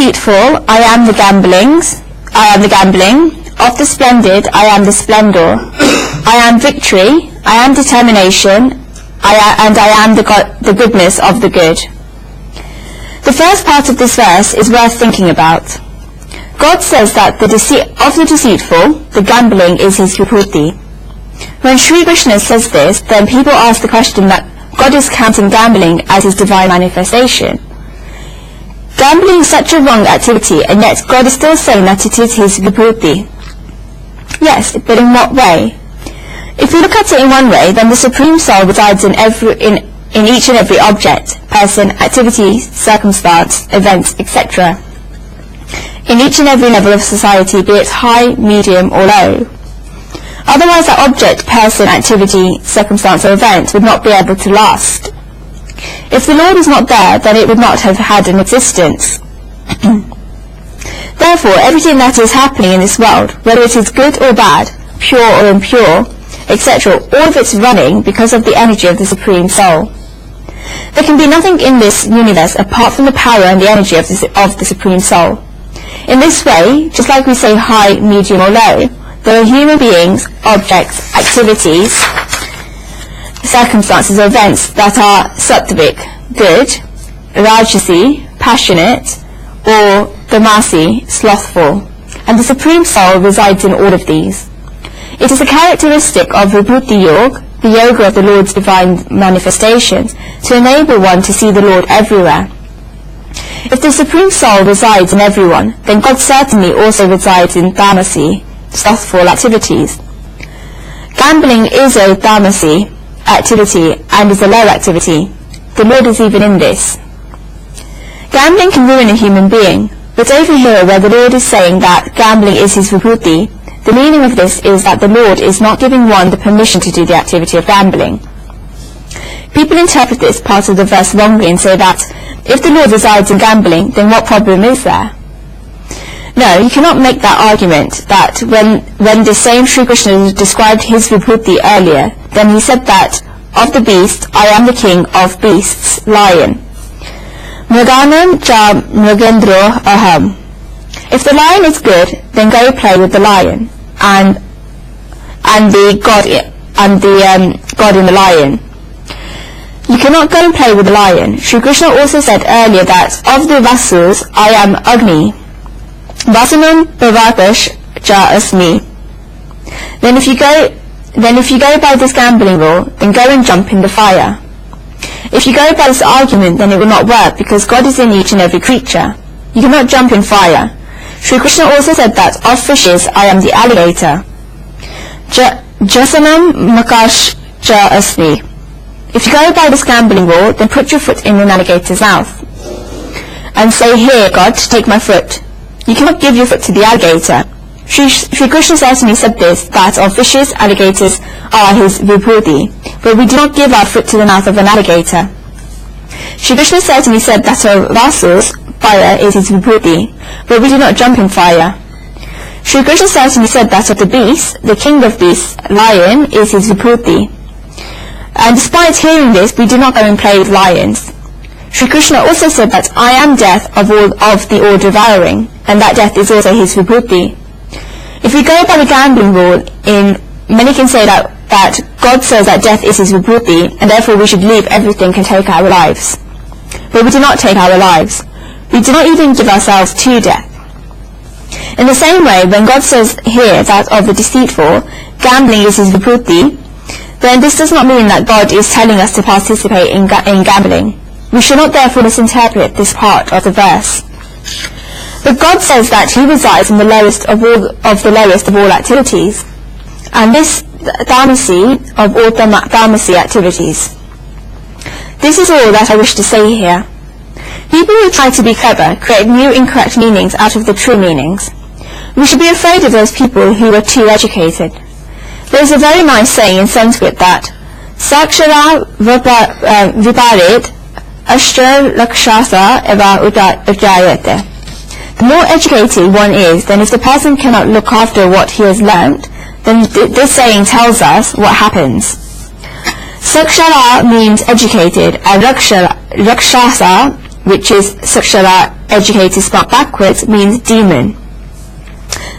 deceitful, I am the gambling. Of the splendid, I am the splendour. I am victory, I am determination, and I am the goodness of the good. The first part of this verse is worth thinking about. God says that the deceitful, the gambling is his vibhuti. When Sri Krishna says this, then people ask the question that God is counting gambling as his divine manifestation. Gambling is such a wrong activity, and yet God is still saying that it is his vibhuti. Yes, but in what way? If we look at it in one way, then the Supreme Soul resides in each and every object, person, activity, circumstance, event, etc. In each and every level of society, be it high, medium, or low. Otherwise that object, person, activity, circumstance, or event would not be able to last. If the Lord is not there, then it would not have had an existence. Therefore, everything that is happening in this world, whether it is good or bad, pure or impure, etc., all of it is running because of the energy of the Supreme Soul. There can be nothing in this universe apart from the power and the energy of the Supreme Soul. In this way, just like we say high, medium, or low, there are human beings, objects, activities, circumstances, or events that are sattvic, good, rajasi, passionate, or tamasi, slothful, and the Supreme Soul resides in all of these. It is a characteristic of Vibhuti Yoga, the yoga of the Lord's divine manifestations, to enable one to see the Lord everywhere. If the Supreme Soul resides in everyone, then God certainly also resides in tamasi, slothful activities. Gambling is a tamasi activity and is a low activity. The Lord is even in this. Gambling can ruin a human being, but over here where the Lord is saying that gambling is his vibhuti, the meaning of this is that the Lord is not giving one the permission to do the activity of gambling. People interpret this part of the verse wrongly and say that if the Lord resides in gambling, then what problem is there? No, you cannot make that argument that when the same Sri Krishna described his vibhuti earlier, then he said that of the beast, I am the king of beasts, lion. Mriganam cha mrigendro aham. If the lion is good, then go play with the lion and the god in the lion. You cannot go and play with the lion. Sri Krishna also said earlier that of the Vasus, I am Agni. Vasanam Bhavakash cha asmi. Then if you go by this gambling rule, then go and jump in the fire. If you go by this argument, then it will not work, because God is in each and every creature. You cannot jump in fire. Sri Krishna also said that of fishes, I am the alligator. Jasanam Makash cha asmi. If you go by this gambling rule, then put your foot in an alligator's mouth and say, here, God, take my foot. You cannot give your foot to the alligator. Sri Krishna certainly said this, that of fishes, alligators are his vibhuti, but we do not give our foot to the mouth of an alligator. Sri Krishna certainly said that of Vasus, fire is his vibhuti, but we do not jump in fire. Sri Krishna certainly said that of the beast, the king of beasts, lion, is his vibhuti. And despite hearing this, we do not go and play with lions. Sri Krishna also said that I am death of the all-devouring, and that death is also his vibhuti. If we go by the gambling rule, many can say that God says that death is his vibhuti, and therefore we should leave everything and take our lives. But we do not take our lives. We do not even give ourselves to death. In the same way, when God says here that of the deceitful, gambling is his vibhuti, then this does not mean that God is telling us to participate in gambling. We should not therefore misinterpret this part of the verse. But God says that he resides in the lowest of all activities, and this tamasi of all tamasi activities. This is all that I wish to say here. People who try to be clever create new incorrect meanings out of the true meanings. We should be afraid of those people who are too educated. There is a very nice saying in Sanskrit that Sakshara viparit ashtra lakshasa eva ujayate. The more educated one is, then if the person cannot look after what he has learnt, then this saying tells us what happens. Sakshara means educated, and rakshasa, which is sakshara, educated spelled backwards means demon.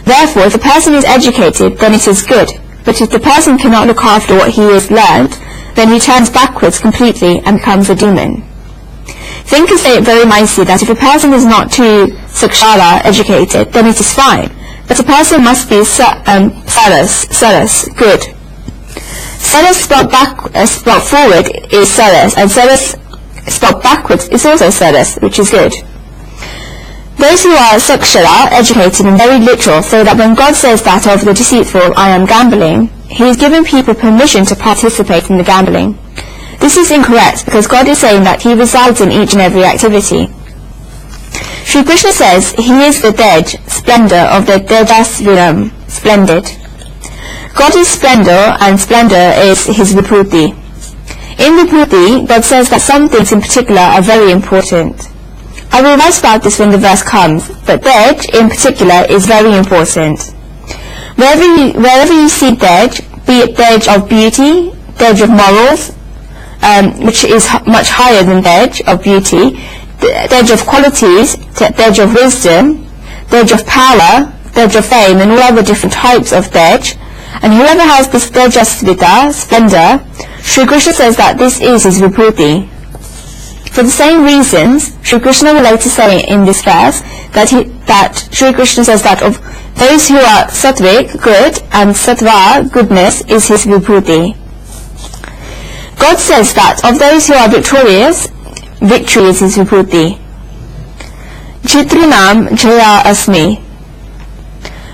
Therefore, if a person is educated, then it is good. But if the person cannot look after what he has learned, then he turns backwards completely and becomes a demon. Thinkers say it very nicely that if a person is not too sakshara educated, then it is fine. But a person must be saras, good. Saras spelled forward is saras, and saras spelled backwards is also saras, which is good. Those who are sakshara, educated and very literal, say that when God says that of the deceitful, I am gambling, he is giving people permission to participate in the gambling. This is incorrect, because God is saying that he resides in each and every activity. Shri Krishna says he is the Digg, splendour of the Dejasvinam, splendid. God is splendour, and splendour is his vibhuti. In vibhuti, God says that some things in particular are very important. I will write about this when the verse comes, but Digg in particular is very important. Wherever you see Digg, be it Digg of beauty, Digg of morals, which is much higher than Digg of beauty, Digg of qualities, Digg of wisdom, Digg of power, Digg of fame, and all other different types of Digg, and whoever has this Dejasvita, splendour, Shri Krishna says that this is his vibhuti. For the same reasons, Shri Krishna will later say in this verse that Shri Krishna says that of those who are sattvic, good, and sattva, goodness, is his vibhuti. God says that of those who are victorious, victory is his vibhuti. Chitrinam jaya asmi.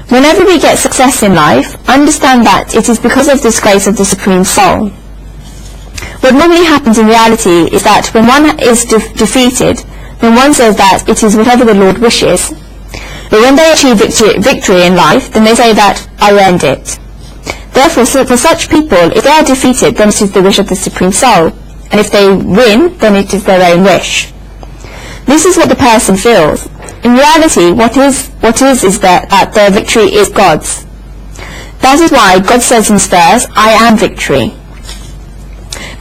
Whenever we get success in life, understand that it is because of this grace of the Supreme Soul. What normally happens in reality is that when one is defeated, then one says that it is whatever the Lord wishes. But when they achieve victory in life, then they say that I earned it. Therefore, for such people, if they are defeated, then it is the wish of the Supreme Soul. And if they win, then it is their own wish. This is what the person feels. In reality, what is that their victory is God's. That is why God says in this verse, I am victory.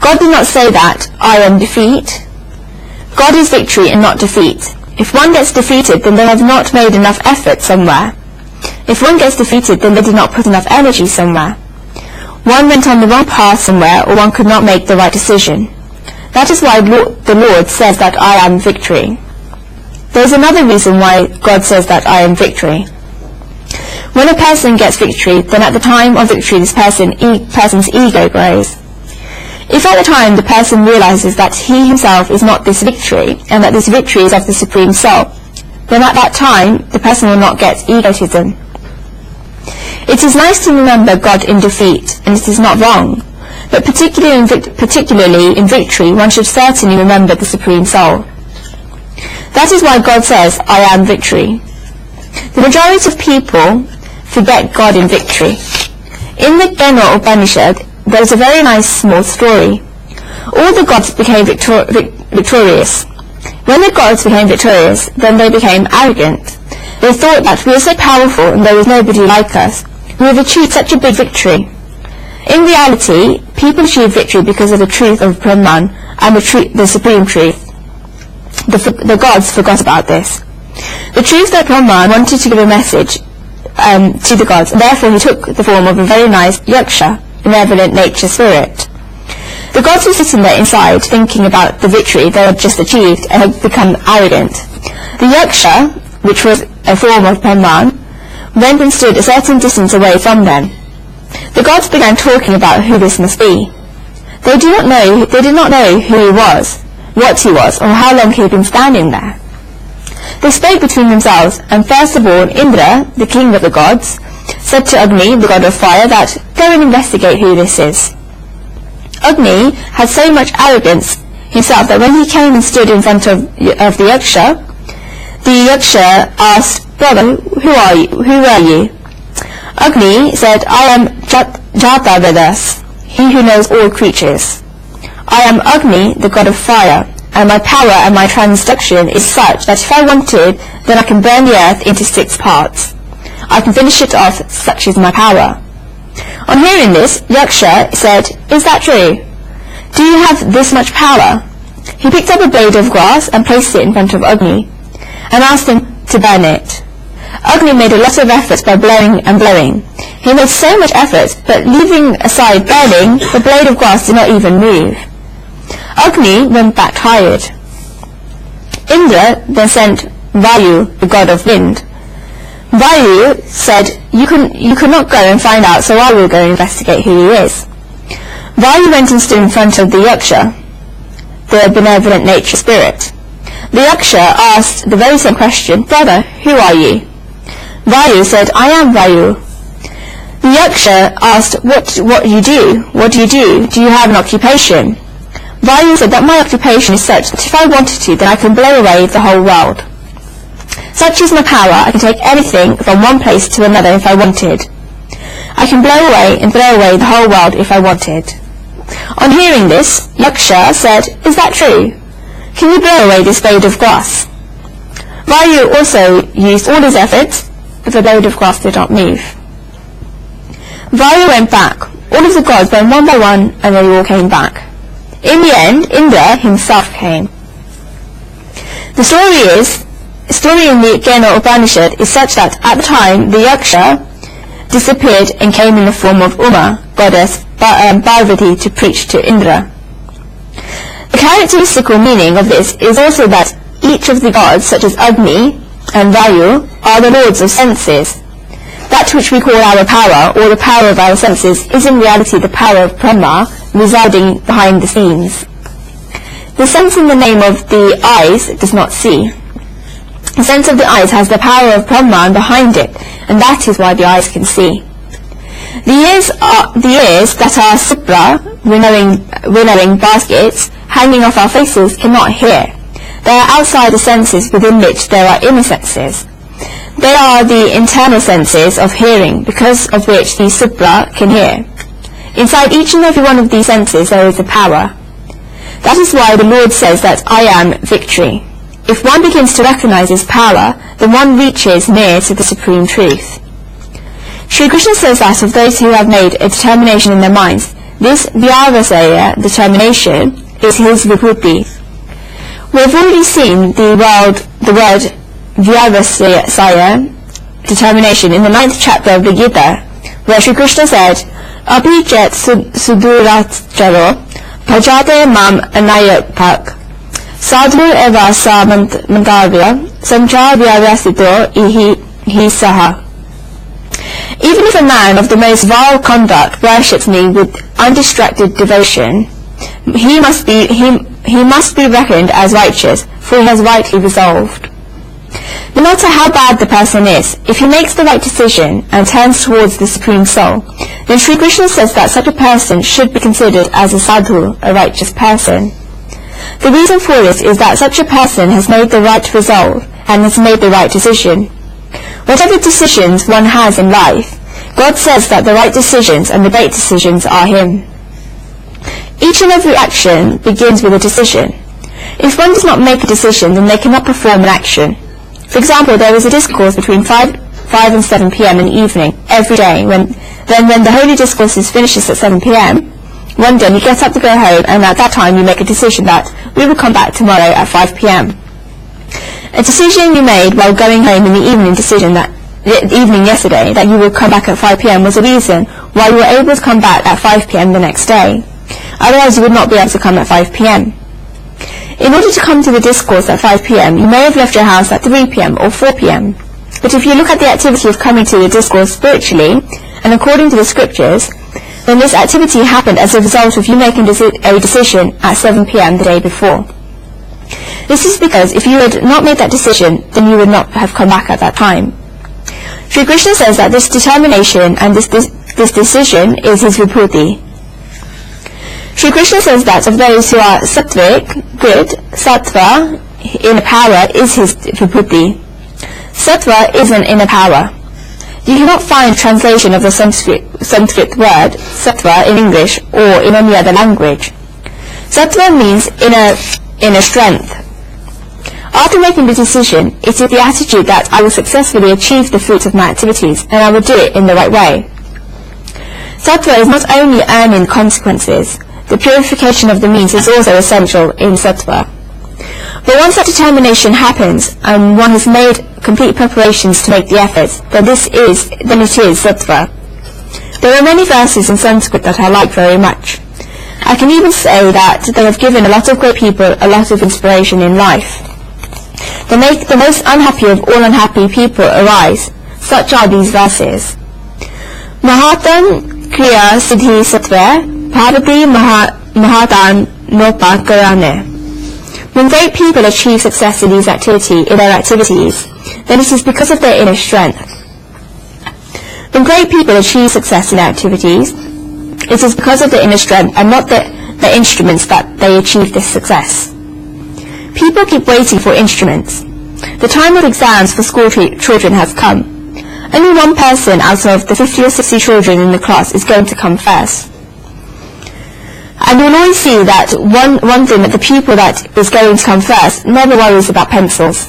God did not say that, I am defeat. God is victory and not defeat. If one gets defeated, then they have not made enough effort somewhere. If one gets defeated, then they did not put enough energy somewhere. One went on the wrong path somewhere, or one could not make the right decision. That is why the Lord says that I am victory. There is another reason why God says that I am victory. When a person gets victory, then at the time of victory this person's ego grows. If at the time the person realizes that he himself is not this victory, and that this victory is of the Supreme Soul, then at that time the person will not get egotism. It is nice to remember God in defeat, and it is not wrong, but particularly in victory one should certainly remember the Supreme Soul. That is why God says, I am victory. The majority of people forget God in victory. In the Gena Upanishad, there is a very nice small story. All the gods became victorious. When the gods became victorious, then they became arrogant. They thought that we are so powerful and there is nobody like us. We have achieved such a big victory. In reality, people achieve victory because of the truth of Brahman and the supreme truth. The gods forgot about this. The truth that Brahman wanted to give a message to the gods, and therefore he took the form of a very nice yaksha, benevolent nature spirit. The gods were sitting there inside, thinking about the victory they had just achieved, and had become arrogant. The yaksha, which was a form of Brahman, went and stood a certain distance away from them. The gods began talking about who this must be. They did not know who he was, what he was, or how long he had been standing there. They spoke between themselves, and first of all Indra, the king of the gods, said to Agni, the god of fire, that go and investigate who this is. Agni had so much arrogance himself that when he came and stood in front of the yaksha asked, brother, who are you? Agni said, I am Jata Vedas, he who knows all creatures. I am Agni, the god of fire, and my power and my transduction is such that if I wanted, then I can burn the earth into 6 parts. I can finish it off, such is my power. On hearing this, Yaksha said, is that true? Do you have this much power? He picked up a blade of grass and placed it in front of Agni. and asked him to burn it. Agni made a lot of efforts by blowing and blowing. He made so much effort, but leaving aside burning, the blade of grass did not even move. Agni went back tired. Indra then sent Vayu, the god of wind. Vayu said, you could not go and find out, so I will go investigate who he is. Vayu went and stood in front of the Yaksha, the benevolent nature spirit. The Yaksha asked the very same question, brother, who are you? Vayu said, I am Vayu. The Yaksha asked, what do you do? What do you do? Do you have an occupation? Vayu said that my occupation is such that if I wanted to, then I can blow away the whole world. Such is my power, I can take anything from one place to another if I wanted. I can blow away and throw away the whole world if I wanted. On hearing this, Yaksha said, is that true? Can you blow away this blade of grass? Vayu also used all his efforts, but the blade of grass did not move. Vayu went back. All of the gods went one by one, and they all came back. In the end, Indra himself came. The story in the Kena Upanishad is such that at the time the Yaksha disappeared and came in the form of Uma, goddess Parvati, to preach to Indra. The characteristical meaning of this is also that each of the gods, such as Agni and Vayu, are the lords of senses. That which we call our power, or the power of our senses, is in reality the power of Brahma residing behind the scenes. The sense in the name of the eyes does not see. The sense of the eyes has the power of Brahman behind it, and that is why the eyes can see. The ears that are supra, winnowing baskets, hanging off our faces, cannot hear. They are outside the senses within which there are inner senses. They are the internal senses of hearing, because of which the supra can hear. Inside each and every one of these senses there is a power. That is why the Lord says that I am victory. If one begins to recognize his power, then one reaches near to the supreme truth. Sri Krishna says that of those who have made a determination in their minds, this Vyavasaya determination is his vibhuti. We have already seen the word Vyavasaya determination in the 9th chapter of the Gita, where Sri Krishna said, Abhijat Suduracharo Bhajate Mam Anayapak Sadhu Eva Sa Mandavya Sancha Vyavasito Ihi Saha. Even if a man of the most vile conduct worships me with undistracted devotion, he must be reckoned as righteous, for he has rightly resolved. No matter how bad the person is, if he makes the right decision and turns towards the Supreme Soul, then Sri Krishna says that such a person should be considered as a sadhu, a righteous person. The reason for this is that such a person has made the right resolve and has made the right decision. Whatever decisions one has in life, God says that the right decisions and the great decisions are Him. Each and every action begins with a decision. If one does not make a decision, then they cannot perform an action. For example, there is a discourse between 5 and 7 p.m. in the evening every day. When the holy discourse is finishes at 7 p.m., one day you get up to go home, and at that time you make a decision that we will come back tomorrow at 5 p.m. A decision you made while going home in the evening yesterday that you will come back at 5 p.m. was a reason why you were able to come back at 5 p.m. the next day. Otherwise you would not be able to come at 5 p.m. In order to come to the discourse at 5 p.m., you may have left your house at 3 p.m. or 4 p.m. But if you look at the activity of coming to the discourse spiritually, and according to the scriptures, then this activity happened as a result of you making a decision at 7 p.m. the day before. This is because if you had not made that decision, then you would not have come back at that time. Sri Krishna says that this determination and this decision is his vibhuti. Sri Krishna says that of those who are sattvic, good, sattva, inner power, is his vibhuti. Sattva is an inner power. You cannot find translation of the Sanskrit word sattva in English or in any other language. Sattva means inner strength. After making the decision, it is the attitude that I will successfully achieve the fruit of my activities, and I will do it in the right way. Sattva is not only earning consequences, the purification of the means is also essential in sattva. But once that determination happens, and one has made complete preparations to make the effort, then it is sattva. There are many verses in Sanskrit that I like very much. I can even say that they have given a lot of great people a lot of inspiration in life. They make the most unhappy of all unhappy people arise. Such are these verses. Mahatam kriya siddhi sattva bhavati mahatan nopa karane. When great people achieve success in their activities, then it is because of their inner strength. When great people achieve success in their activities, it is because of their inner strength and not the instruments that they achieve this success. People keep waiting for instruments. The time of exams for school children has come. Only one person out of the 50 or 60 children in the class is going to come first. And you'll always see that one thing, that the pupil that is going to come first never worries about pencils.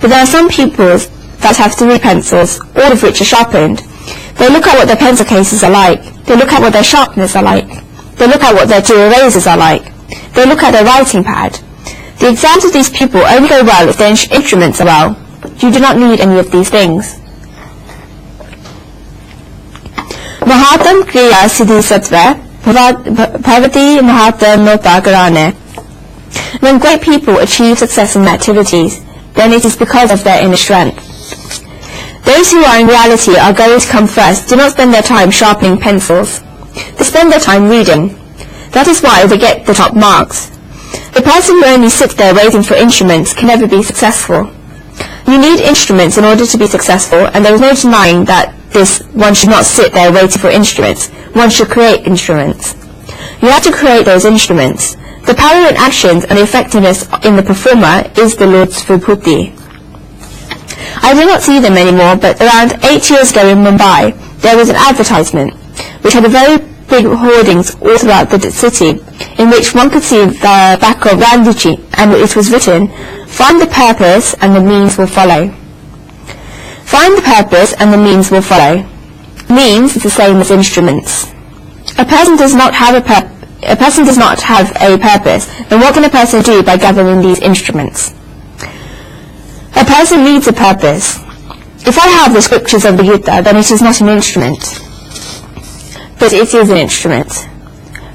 But there are some pupils that have 3 pencils, all of which are sharpened. They look at what their pencil cases are like. They look at what their sharpness are like. They look at what their 2 erasers are like. They look at their writing pad. The exams of these people only go well if their instruments are well. You do not need any of these things. Mahatam kriya siddhi sattva bhavati mahatam nopa karane. When great people achieve success in their activities, then it is because of their inner strength. Those who are in reality are going to come first do not spend their time sharpening pencils. They spend their time reading. That is why they get the top marks. The person who only sits there waiting for instruments can never be successful. You need instruments in order to be successful, and there is no denying that one should not sit there waiting for instruments. One should create instruments. You have to create those instruments. The power in actions and the effectiveness in the performer is the Lord's Vibhuti. I do not see them anymore, but around 8 years ago in Mumbai, there was an advertisement which had a very big hoardings all throughout the city, in which one could see the back of Gandhiji, and it was written, "Find the purpose and the means will follow." Find the purpose and the means will follow. Means is the same as instruments. A person does not have a purpose, then what can a person do by gathering these instruments? A person needs a purpose. If I have the scriptures of the Gita, then it is not an instrument. But it is an instrument.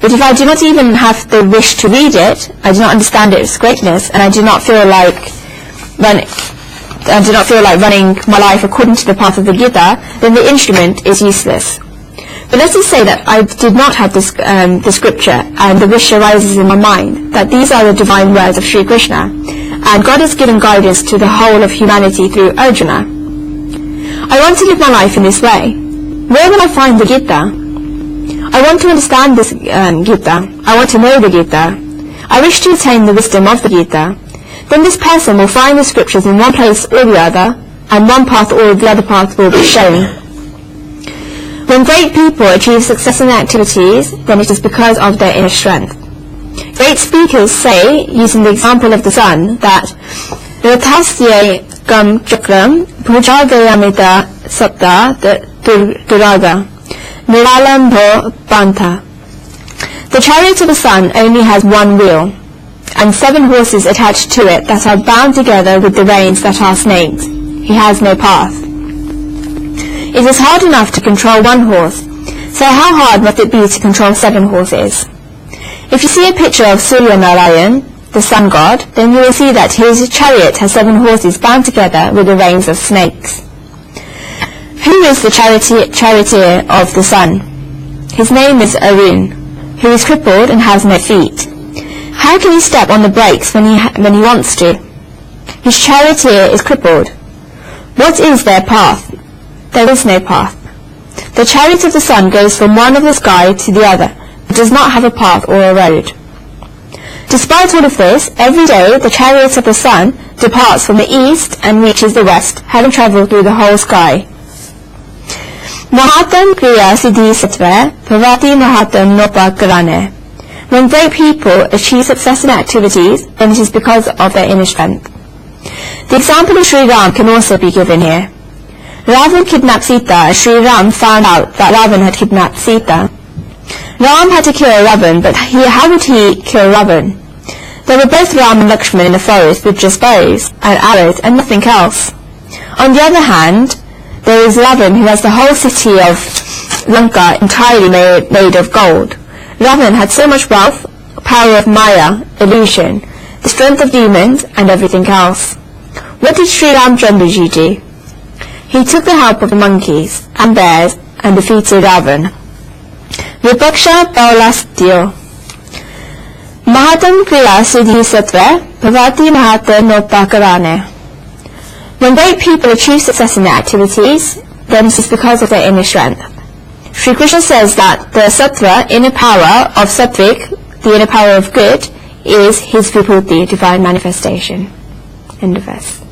But if I do not even have the wish to read it, I do not understand its greatness, and I do not feel like running my life according to the path of the Gita, then the instrument is useless. But let us say that I did not have the scripture, and the wish arises in my mind that these are the divine words of Sri Krishna, and God has given guidance to the whole of humanity through Arjuna. I want to live my life in this way. Where will I find the Gita? I want to understand this Gita. I want to know the Gita. I wish to attain the wisdom of the Gita. Then this person will find the scriptures in one place or the other, and one path or the other path will be shown. When great people achieve success in their activities, then it is because of their inner strength. Great speakers say, using the example of the sun, that Rathasya gam chakram bhujagayamita sapta duraga niralambho banta. The chariot of the sun only has one wheel, and 7 horses attached to it that are bound together with the reins that are snakes. He has no path. It is hard enough to control 1 horse, so how hard must it be to control 7 horses? If you see a picture of Surya Narayan, the sun god, then you will see that his chariot has 7 horses bound together with the reins of snakes. Who is the charioteer of the sun? His name is Arun, who is crippled and has no feet. How can he step on the brakes when he wants to? His charioteer is crippled. What is their path? There is no path. The chariot of the sun goes from one of the sky to the other. It does not have a path or a road. Despite all of this, every day the chariot of the sun departs from the east and reaches the west, having travelled through the whole sky. Mahatam kriya siddhi sattva bhavati mahatam nopa karane. When great people achieve success in activities, then it is because of their inner strength. The example of Sri Ram can also be given here. Ravan kidnapped Sita as Sri Ram found out that Ravan had kidnapped Sita. Ram had to kill Ravan, but how would he kill Ravan? There were both Ram and Lakshman in the forest with just bows and arrows and nothing else. On the other hand, there is Ravan, who has the whole city of Lanka entirely made of gold. Ravan had so much wealth, power of Maya, illusion, the strength of demons, and everything else. What did Sri Ramchandraji do? He took the help of the monkeys and bears and defeated Ravan. Vipaksha Paulastyo Mahatam Kriya Siddhi Sattva Bhavati Mahata Nopakarane. When great people achieve success in their activities, then it is because of their inner strength. Sri Krishna says that the sattva, inner power of Sattvik, the inner power of good, is his vibhuti, divine manifestation. End of verse.